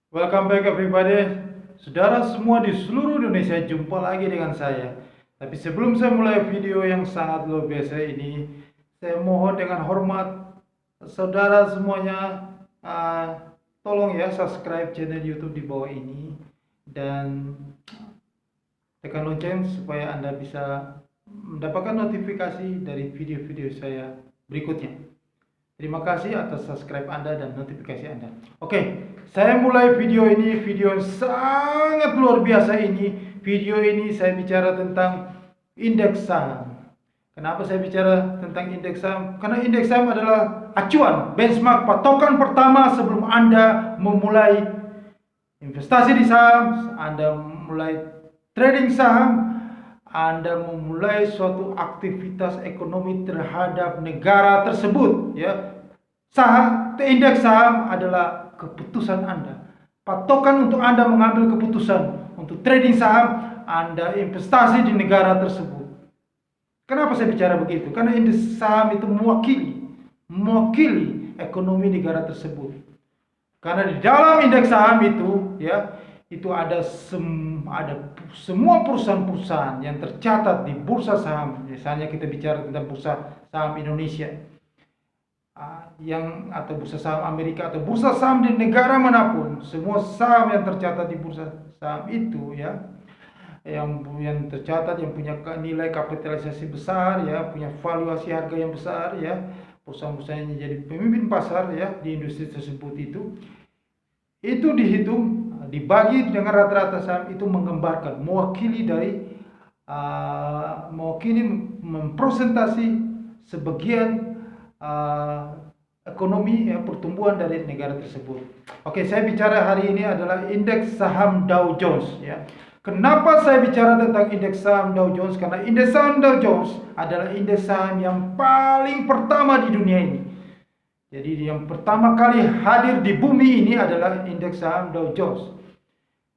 Welcome back everybody. Saudara semua di seluruh Indonesia, jumpa lagi dengan saya. Tapi sebelum saya mulai video yang sangat luar biasa ini, saya mohon dengan hormat saudara semuanya, tolong ya subscribe channel YouTube di bawah ini dan tekan lonceng supaya Anda bisa mendapatkan notifikasi dari video-video saya berikutnya. Terima kasih atas subscribe Anda dan notifikasi Anda. Oke, saya mulai video ini, video yang sangat luar biasa ini. Video ini saya bicara tentang indeks saham. Kenapa saya bicara tentang indeks saham? Karena indeks saham adalah acuan, benchmark, patokan pertama sebelum Anda memulai investasi di saham, Anda mulai trading saham, Anda memulai suatu aktivitas ekonomi terhadap negara tersebut, ya. Indeks saham adalah keputusan Anda. Patokan untuk Anda mengambil keputusan untuk trading saham, Anda investasi di negara tersebut. Kenapa saya bicara begitu? Karena indeks saham itu mewakili ekonomi negara tersebut. Karena di dalam indeks saham itu, ya, itu ada semua perusahaan-perusahaan yang tercatat di bursa saham. Misalnya kita bicara tentang bursa saham Indonesia, atau bursa saham Amerika atau bursa saham di negara manapun, semua saham yang tercatat di bursa saham itu, ya, yang tercatat, yang punya nilai kapitalisasi besar, ya, punya valuasi harga yang besar, ya, perusahaan-perusahaan yang jadi pemimpin pasar, ya, di industri tersebut itu dihitung, dibagi dengan rata-rata saham itu menggambarkan, mewakili mempresentasi sebagian ekonomi, ya, pertumbuhan dari negara tersebut. Oke, saya bicara hari ini adalah indeks saham Dow Jones, ya. Kenapa saya bicara tentang indeks saham Dow Jones? Karena indeks saham Dow Jones adalah indeks saham yang paling pertama di dunia ini. Jadi yang pertama kali hadir di bumi ini adalah indeks saham Dow Jones.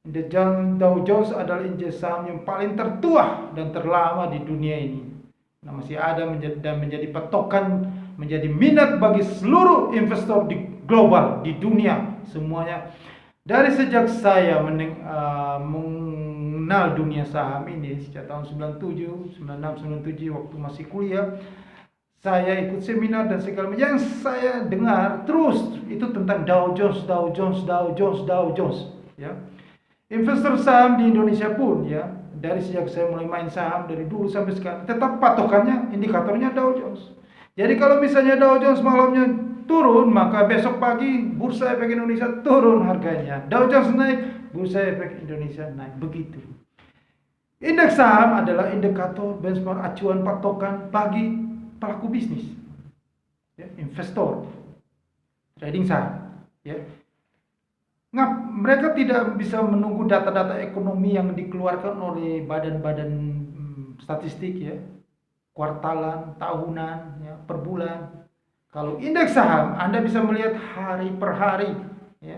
Indeks Dow Jones adalah indeks saham yang paling tertua dan terlama di dunia ini. Nah, masih ada dan menjadi patokan, menjadi minat bagi seluruh investor di global, di dunia semuanya. Dari sejak saya mengenal dunia saham ini sejak tahun 97, 96, 97 waktu masih kuliah, saya ikut seminar dan segala macam. Yang saya dengar terus itu tentang Dow Jones, Dow Jones, Dow Jones, Dow Jones, ya. Investor saham di Indonesia pun, ya, dari sejak saya mulai main saham dari dulu sampai sekarang, tetap patokannya, indikatornya Dow Jones. Jadi kalau misalnya Dow Jones malamnya turun, maka besok pagi Bursa Efek Indonesia turun harganya. Dow Jones naik, Bursa Efek Indonesia naik. Begitu. Indeks saham adalah indikator, benchmark, acuan, patokan bagi pelaku bisnis, ya, investor, trading saham, ya. Mereka tidak bisa menunggu data-data ekonomi yang dikeluarkan oleh badan-badan statistik, ya, kuartalan, tahunan, ya, per bulan. Kalau indeks saham, Anda bisa melihat hari per hari, ya.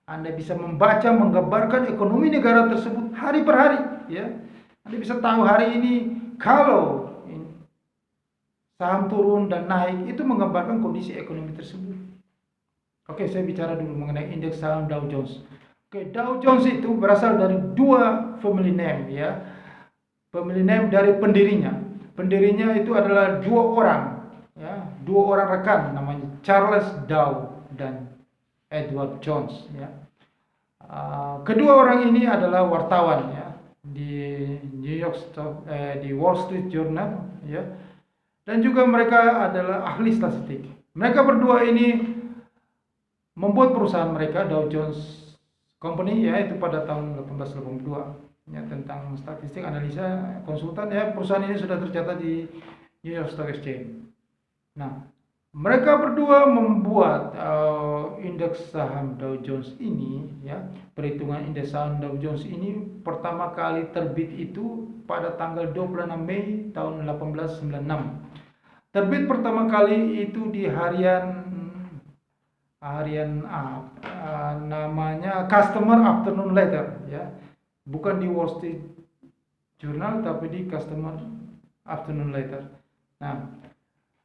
Anda bisa membaca, menggambarkan ekonomi negara tersebut hari per hari, ya. Anda bisa tahu hari ini kalau saham turun dan naik, itu menggambarkan kondisi ekonomi tersebut. Oke, saya bicara dulu mengenai indeks saham Dow Jones. Oke, Dow Jones itu berasal dari dua family name, ya. Family name dari pendirinya. Pendirinya itu adalah dua orang, ya, dua orang rekan, namanya Charles Dow dan Edward Jones, ya. Kedua orang ini adalah wartawan, ya, di di Wall Street Journal, ya. Dan juga mereka adalah ahli statistik. Mereka berdua ini membuat perusahaan mereka Dow Jones Company, ya, itu pada tahun 1882, ya, tentang statistik, analisa, konsultan, ya. Perusahaan ini sudah tercatat di New York Stock Exchange. Nah, mereka berdua membuat indeks saham Dow Jones ini, ya. Perhitungan indeks saham Dow Jones ini pertama kali terbit itu pada tanggal 26 Mei tahun 1896. Terbit pertama kali itu di harian namanya Customer Afternoon Letter, ya. Bukan di Wall Street Journal tapi di Customer Afternoon Letter. Nah,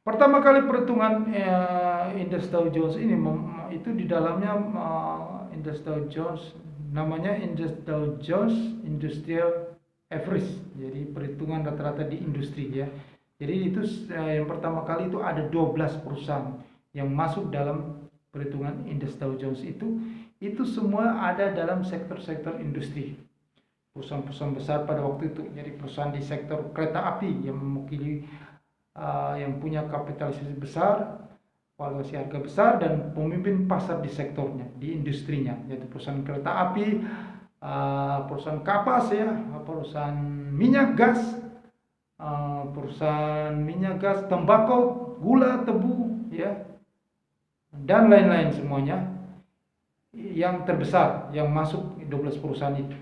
pertama kali perhitungan indeks Dow Jones ini itu di dalamnya indeks Dow Jones, namanya indeks Dow Jones Industrial Average, jadi perhitungan rata-rata di industri ya. Jadi itu yang pertama kali itu ada 12 perusahaan yang masuk dalam perhitungan indeks Dow Jones itu semua ada dalam sektor-sektor industri. Perusahaan-perusahaan besar pada waktu itu, jadi perusahaan di sektor kereta api yang mewakili yang punya kapitalisasi besar, valuasi harga besar, dan pemimpin pasar di sektornya, di industrinya, yaitu perusahaan kereta api, perusahaan kapas ya, perusahaan minyak gas, tembakau, gula, tebu ya, dan lain-lain semuanya yang terbesar yang masuk 12 perusahaan itu.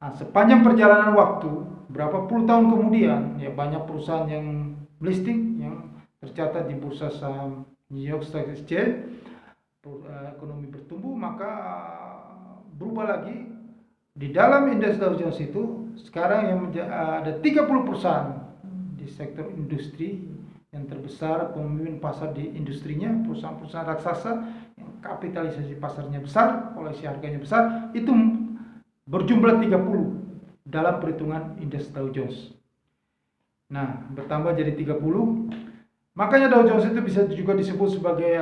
Nah, sepanjang perjalanan waktu, berapa puluh tahun kemudian, ya banyak perusahaan yang listing, yang tercatat di bursa saham New York Stock Exchange, ekonomi bertumbuh, maka berubah lagi. Di dalam indeks Dow Jones itu, sekarang yang ada 30 perusahaan di sektor industri yang terbesar, pemimpin pasar di industrinya, perusahaan-perusahaan raksasa yang kapitalisasi pasarnya besar, valuasi harganya besar, itu berjumlah 30 dalam perhitungan indeks Dow Jones. Nah, bertambah jadi 30. Makanya Dow Jones itu bisa juga disebut sebagai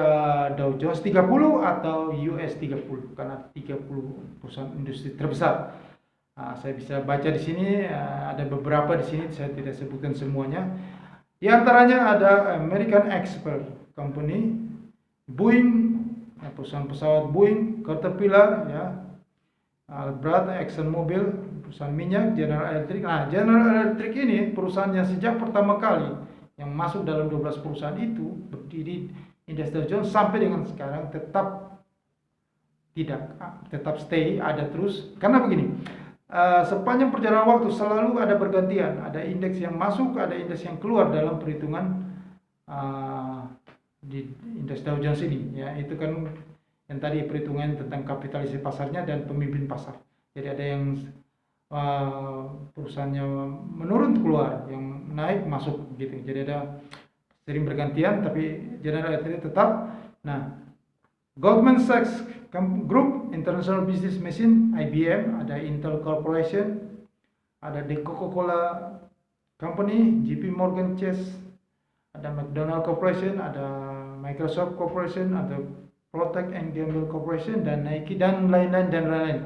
Dow Jones 30 atau US 30 karena 30 perusahaan industri terbesar. Nah, saya bisa baca di sini, ada beberapa di sini, saya tidak sebutkan semuanya. Di antaranya ada American Expert Company, Boeing, perusahaan pesawat Boeing, Caterpillar, ya, Albright, ExxonMobil, perusahaan minyak, General Electric. Nah, General Electric ini perusahaan yang sejak pertama kali yang masuk dalam 12 perusahaan itu berdiri indeks Dow Jones sampai dengan sekarang tetap stay, ada terus. Karena begini, sepanjang perjalanan waktu selalu ada pergantian, ada indeks yang masuk, ada indeks yang keluar dalam perhitungan di indeks Dow Jones ini, ya. Itu kan yang tadi perhitungan tentang kapitalisasi pasarnya dan pemimpin pasar. Jadi ada yang perusahaannya menurun keluar, yang naik masuk gitu. Jadi ada sering bergantian, tapi General Electric tetap. Nah, Goldman Sachs Group, International Business Machine, IBM, ada Intel Corporation, ada The Coca-Cola Company, JP Morgan Chase, ada McDonald Corporation, ada Microsoft Corporation, ada Procter and Gamble Corporation, dan Nike, dan lain-lain.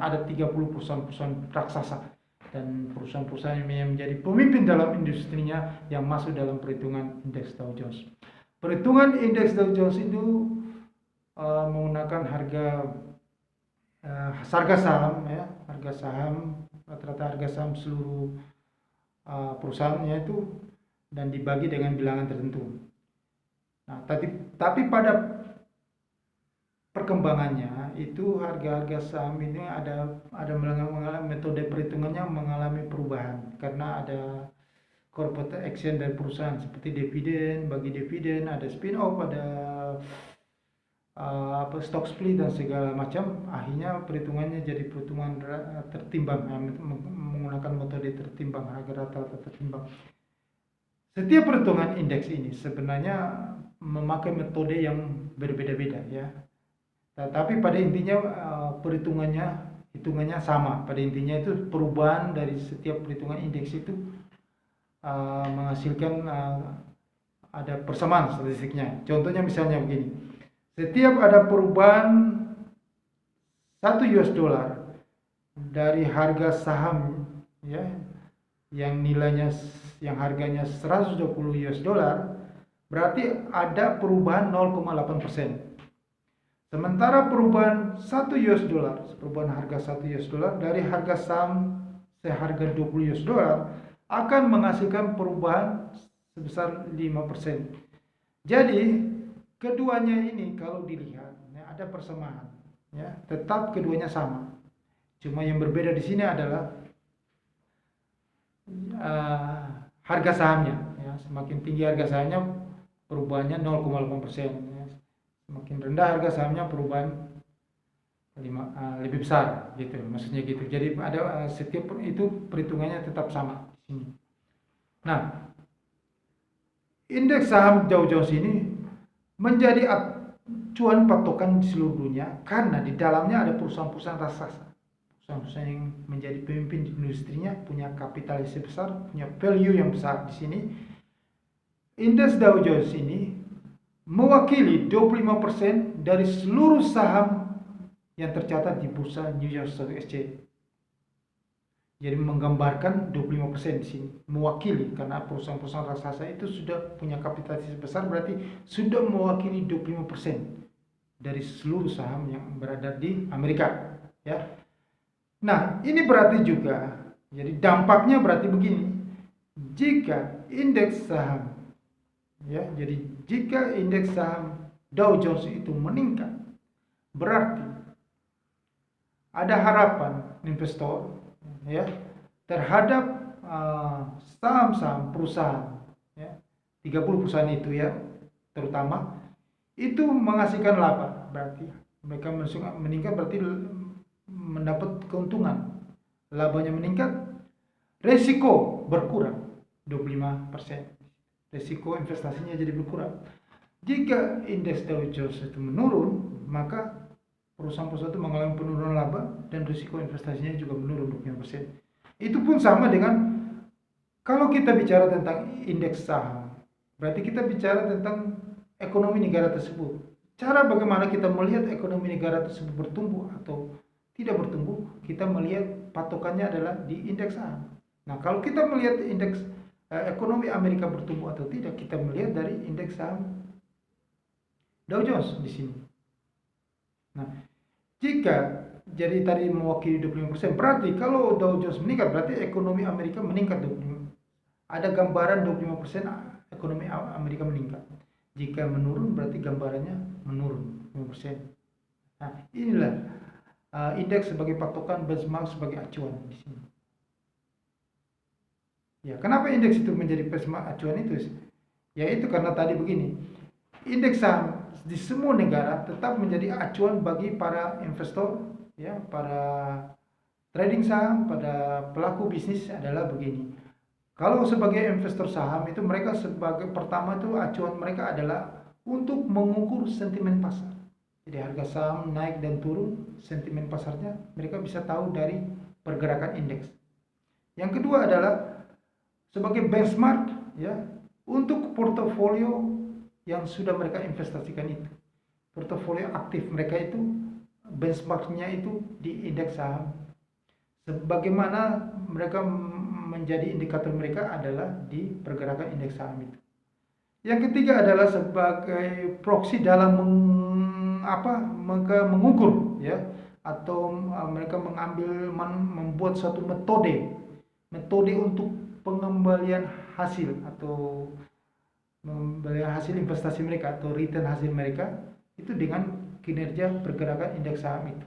Ada 30 perusahaan-perusahaan raksasa dan perusahaan-perusahaan yang menjadi pemimpin dalam industrinya yang masuk dalam perhitungan indeks Dow Jones. Perhitungan indeks Dow Jones itu menggunakan harga saham, ya, harga saham, rata-rata harga saham seluruh perusahaannya itu, dan dibagi dengan bilangan tertentu. Nah, tapi pada perkembangannya itu harga-harga saham ini ada mengalami metode perhitungannya mengalami perubahan karena ada corporate action dari perusahaan seperti dividen, bagi dividen, ada spin off, ada stock split dan segala macam. Akhirnya perhitungannya jadi perhitungan tertimbang, menggunakan metode tertimbang, harga rata-rata tertimbang. Setiap perhitungan indeks ini sebenarnya memakai metode yang berbeda-beda, ya. Tapi pada intinya hitungannya sama. Pada intinya itu perubahan dari setiap perhitungan indeks itu menghasilkan ada persamaan statistiknya. Contohnya misalnya begini, setiap ada perubahan 1 US dollar dari harga saham, ya, yang harganya 120 US dollar, berarti ada perubahan 0,8%. Sementara perubahan 1 US dollar, perubahan harga 1 US dollar dari harga saham seharga 20 US dollar akan menghasilkan perubahan sebesar 5%. Jadi keduanya ini kalau dilihat, ya, ada persamaan, ya, tetap keduanya sama. Cuma yang berbeda di sini adalah harga sahamnya, ya. Semakin tinggi harga sahamnya perubahannya 0,8%. Semakin rendah harga sahamnya perubahan lebih besar, gitu, maksudnya gitu. Jadi ada setiap itu perhitungannya tetap sama di sini. Nah, indeks saham Dow Jones ini menjadi cuan patokan di seluruh dunia karena di dalamnya ada perusahaan-perusahaan raksasa. Perusahaan-perusahaan yang menjadi pemimpin di industrinya, punya kapitalisasi besar, punya value yang besar di sini. Indeks Dow Jones ini mewakili 25% dari seluruh saham yang tercatat di bursa New York Stock Exchange. Jadi menggambarkan 25% di sini, mewakili karena perusahaan-perusahaan raksasa itu sudah punya kapitalisasi besar, berarti sudah mewakili 25% dari seluruh saham yang berada di Amerika, ya. Nah, ini berarti juga, jadi dampaknya berarti begini. Jika indeks saham, ya, jadi jika indeks saham Dow Jones itu meningkat, berarti ada harapan investor, ya, terhadap saham-saham perusahaan, ya, 30 perusahaan itu, ya, terutama itu menghasilkan laba, berarti mereka meningkat, berarti mendapat keuntungan, labanya meningkat, resiko berkurang 25%, resiko investasinya jadi berkurang. Jika indeks Dow Jones itu menurun, maka perusahaan-perusahaan itu mengalami penurunan laba dan risiko investasinya juga menurun 25%. Itu pun sama dengan kalau kita bicara tentang indeks saham, berarti kita bicara tentang ekonomi negara tersebut. Cara bagaimana kita melihat ekonomi negara tersebut bertumbuh atau tidak bertumbuh, kita melihat patokannya adalah di indeks saham. Nah, kalau kita melihat indeks ekonomi Amerika bertumbuh atau tidak, kita melihat dari indeks saham Dow Jones di sini. Nah, jika jadi tadi mewakili 25%, berarti kalau Dow Jones meningkat, berarti ekonomi Amerika meningkat 25%. Ada gambaran 25% ekonomi Amerika meningkat. Jika menurun, berarti gambarannya menurun 5%. Nah, inilah indeks sebagai patokan, benchmark sebagai acuan di sini. Ya, kenapa indeks itu menjadi benchmark acuan itu? Yaitu karena tadi begini, indeks saham di semua negara tetap menjadi acuan bagi para investor, ya, para trading saham, pada pelaku bisnis adalah begini. Kalau sebagai investor saham itu mereka sebagai pertama itu acuan mereka adalah untuk mengukur sentimen pasar. Jadi harga saham naik dan turun, sentimen pasarnya mereka bisa tahu dari pergerakan indeks. Yang kedua adalah sebagai benchmark, ya, untuk portofolio yang sudah mereka investasikan itu. Portofolio aktif mereka itu benchmarknya itu di indeks saham. Sebagaimana mereka menjadi indikator mereka adalah di pergerakan indeks saham itu. Yang ketiga adalah sebagai proxy dalam mengukur, ya, atau mereka membuat suatu metode untuk pengembalian hasil atau pengembalian hasil investasi mereka atau return hasil mereka itu dengan kinerja pergerakan indeks saham itu.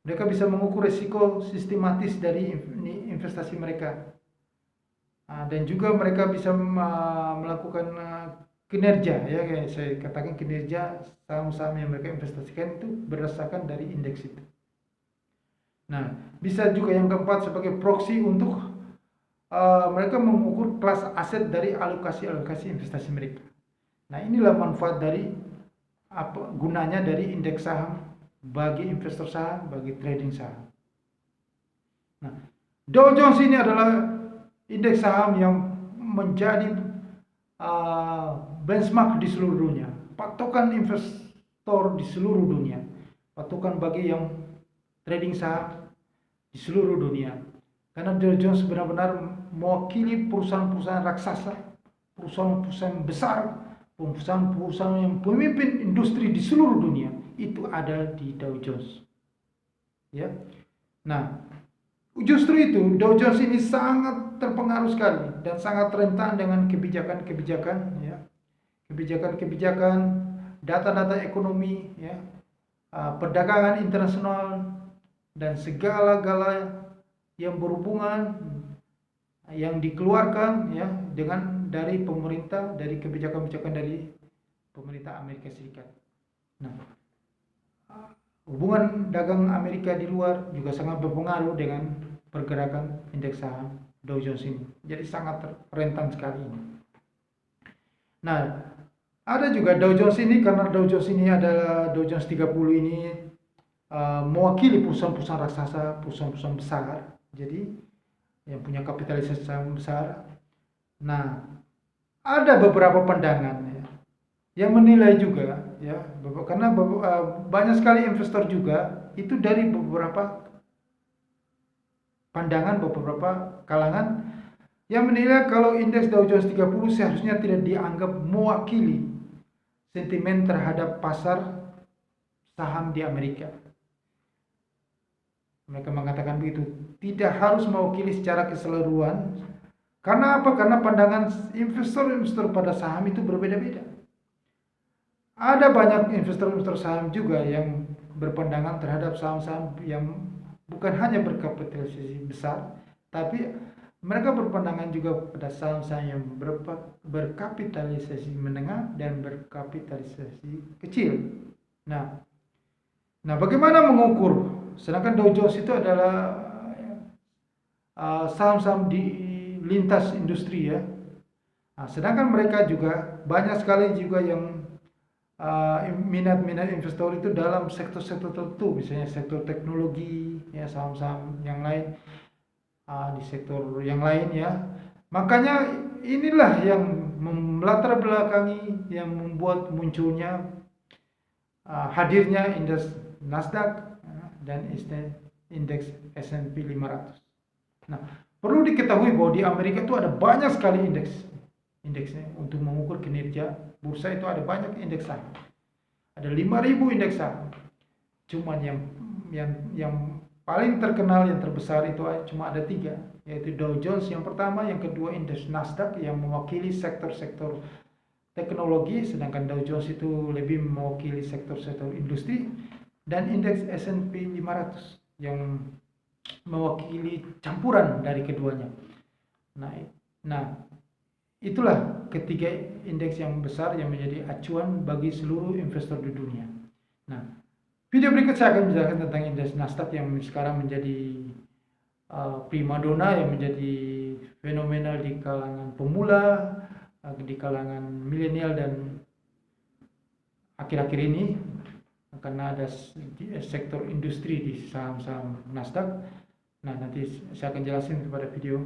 Mereka bisa mengukur risiko sistematis dari investasi mereka. Dan juga mereka bisa melakukan kinerja, ya, kayak saya katakan kinerja saham-saham yang mereka investasikan itu berdasarkan dari indeks itu. Nah, bisa juga yang keempat sebagai proxy untuk mereka mengukur kelas aset dari alokasi investasi mereka. Nah, inilah manfaat dari gunanya dari indeks saham bagi investor saham, bagi trading saham. Nah, Dow Jones ini adalah indeks saham yang menjadi benchmark di seluruh dunia, patokan investor di seluruh dunia, patokan bagi yang trading saham di seluruh dunia. Karena Dow Jones benar-benar mewakili perusahaan-perusahaan raksasa, perusahaan-perusahaan besar, perusahaan-perusahaan yang pemimpin industri di seluruh dunia itu ada di Dow Jones. Ya. Nah, justru itu Dow Jones ini sangat terpengaruh sekali dan sangat rentan dengan kebijakan-kebijakan, ya, kebijakan-kebijakan, data-data ekonomi, ya, perdagangan internasional dan segala-gala yang berhubungan yang dikeluarkan, ya, dengan dari pemerintah, dari kebijakan-kebijakan dari pemerintah Amerika Serikat. Nah, hubungan dagang Amerika di luar juga sangat berpengaruh dengan pergerakan indeks saham Dow Jones ini. Jadi sangat rentan sekali ini. Nah, Ada juga Dow Jones ini, karena Dow Jones ini adalah Dow Jones 30 ini mewakili perusahaan-perusahaan raksasa, perusahaan-perusahaan besar. Jadi yang punya kapitalisasi yang besar. Nah, ada beberapa pandangan ya, yang menilai juga ya, karena banyak sekali investor juga itu dari beberapa pandangan beberapa kalangan yang menilai kalau indeks Dow Jones 30 seharusnya tidak dianggap mewakili sentimen terhadap pasar saham di Amerika. Mereka mengatakan begitu, tidak harus mewakili secara keseluruhan. Karena apa? Karena pandangan investor-investor pada saham itu berbeda-beda. Ada banyak investor-investor saham juga yang berpandangan terhadap saham-saham yang bukan hanya berkapitalisasi besar, tapi mereka berpandangan juga pada saham-saham yang berkapitalisasi menengah dan berkapitalisasi kecil. Nah, bagaimana mengukur? Sedangkan Dow Jones itu adalah saham-saham di lintas industri ya. Nah, sedangkan mereka juga banyak sekali juga yang minat-minat investor itu dalam sektor-sektor tertentu, misalnya sektor teknologi, ya saham-saham yang lain di sektor yang lain ya. Makanya inilah yang melatar belakangi yang membuat munculnya hadirnya indeks Nasdaq dan indeks S&P 500. Nah, perlu diketahui bahwa di Amerika itu ada banyak sekali indeksnya untuk mengukur kinerja bursa. Itu ada banyak indeks saham. Ada 5.000 indeks saham. Cuman yang paling terkenal, yang terbesar itu cuma ada 3, yaitu Dow Jones yang pertama, yang kedua indeks Nasdaq yang mewakili sektor-sektor teknologi, sedangkan Dow Jones itu lebih mewakili sektor-sektor industri, dan indeks S&P 500 yang mewakili campuran dari keduanya. Nah, itulah ketiga indeks yang besar yang menjadi acuan bagi seluruh investor di dunia. Nah, video berikut saya akan menjelaskan tentang indeks Nasdaq yang sekarang menjadi primadona, yang menjadi fenomenal di kalangan pemula, di kalangan milenial dan akhir-akhir ini, karena ada sektor industri di saham-saham Nasdaq. Nah, nanti saya akan jelasin kepada video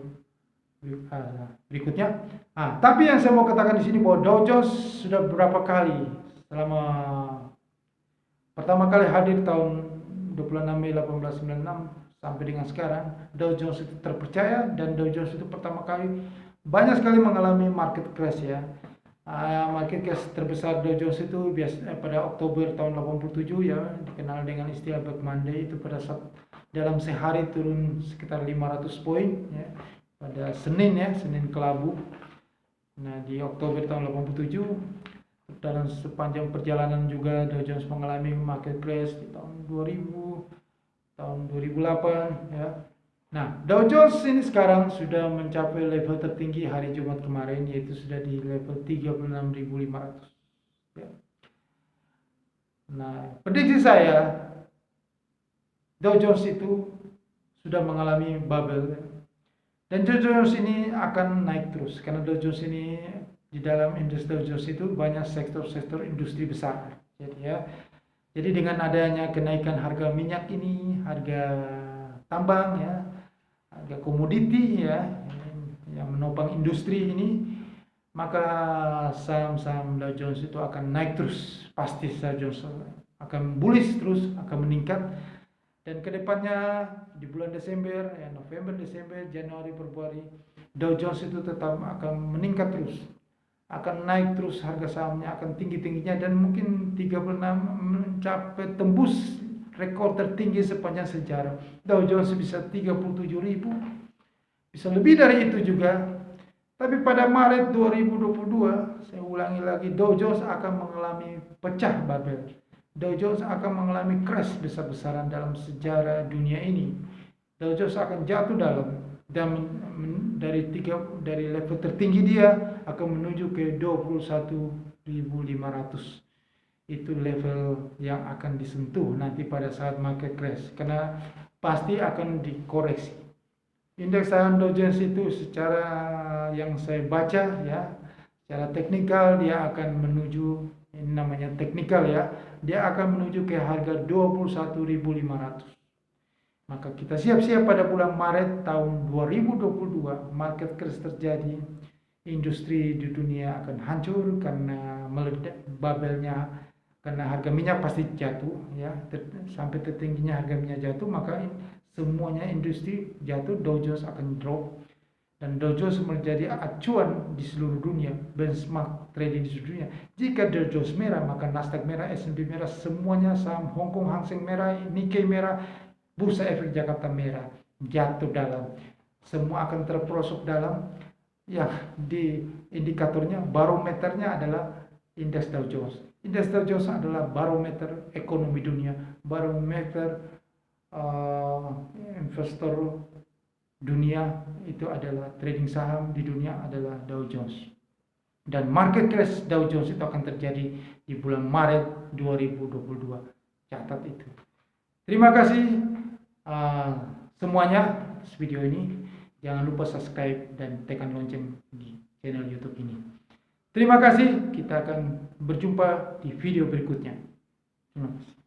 berikutnya. Tapi yang saya mau katakan di sini bahwa Dow Jones sudah beberapa kali, selama pertama kali hadir tahun 26 Mei 1896 sampai dengan sekarang, Dow Jones itu terpercaya, dan Dow Jones itu pertama kali banyak sekali mengalami market crash ya. Market crash terbesar Dow Jones itu pada Oktober tahun 87 ya, dikenal dengan istilah Black Monday. Itu pada saat dalam sehari turun sekitar 500 poin ya, pada Senin ya, Senin Kelabu. Nah, di Oktober tahun 87, dalam sepanjang perjalanan juga Dow Jones mengalami market crash di tahun 2000, tahun 2008 ya. Nah, Dow Jones ini sekarang sudah mencapai level tertinggi hari Jumat kemarin, yaitu sudah di level 36.500 ya. Nah, prediksi saya Dow Jones itu sudah mengalami bubble ya. Dan Dow Jones ini akan naik terus, karena Dow Jones ini di dalam indeks Dow Jones itu banyak sektor-sektor industri besar. Jadi dengan adanya kenaikan harga minyak ini, harga tambang ya, harga komoditi ya, yang menopang industri ini, maka saham-saham Dow Jones itu akan naik terus. Pasti Dow Jones akan bullish terus, akan meningkat. Dan kedepannya di bulan Desember, ya, November, Desember, Januari, Februari, Dow Jones itu tetap akan meningkat terus, akan naik terus, harga sahamnya akan tinggi-tingginya, dan mungkin 36 mencapai tembus rekor tertinggi sepanjang sejarah. Dow Jones bisa 37.000, bisa lebih dari itu juga. Tapi pada Maret 2022, saya ulangi lagi, Dow Jones akan mengalami pecah bubble. Dow Jones akan mengalami crash besar-besaran dalam sejarah dunia ini. Dow Jones akan jatuh dalam, dan dari level tertinggi dia akan menuju ke 21.500. Itu level yang akan disentuh nanti pada saat market crash, karena pasti akan dikoreksi. Indeks saham Dow Jones itu secara yang saya baca ya, Secara teknikal dia akan menuju, ini namanya teknikal ya, dia akan menuju ke harga 21.500. Maka kita siap-siap pada bulan Maret tahun 2022 market crash terjadi, industri di dunia akan hancur karena meledak babelnya, karena harga minyak pasti jatuh ya, sampai tertingginya harga minyak jatuh, maka semuanya industri jatuh, Dow Jones akan drop, dan Dow Jones menjadi acuan di seluruh dunia, benchmark trading di seluruh dunia. Jika Dow Jones merah, maka Nasdaq merah, S&P merah, semuanya saham Hong Kong Hang Seng merah, Nikkei merah, Bursa Efek Jakarta merah, jatuh dalam. Semua akan terperosok dalam, yang di indikatornya, barometernya adalah indeks Dow Jones. Indeks Dow Jones adalah barometer ekonomi dunia, barometer investor dunia, itu adalah trading saham di dunia adalah Dow Jones. Dan market crash Dow Jones itu akan terjadi di bulan Maret 2022. Catat itu. Terima kasih semuanya video ini. Jangan lupa subscribe dan tekan lonceng di channel YouTube ini. Terima kasih. Kita akan berjumpa di video berikutnya. Terima kasih.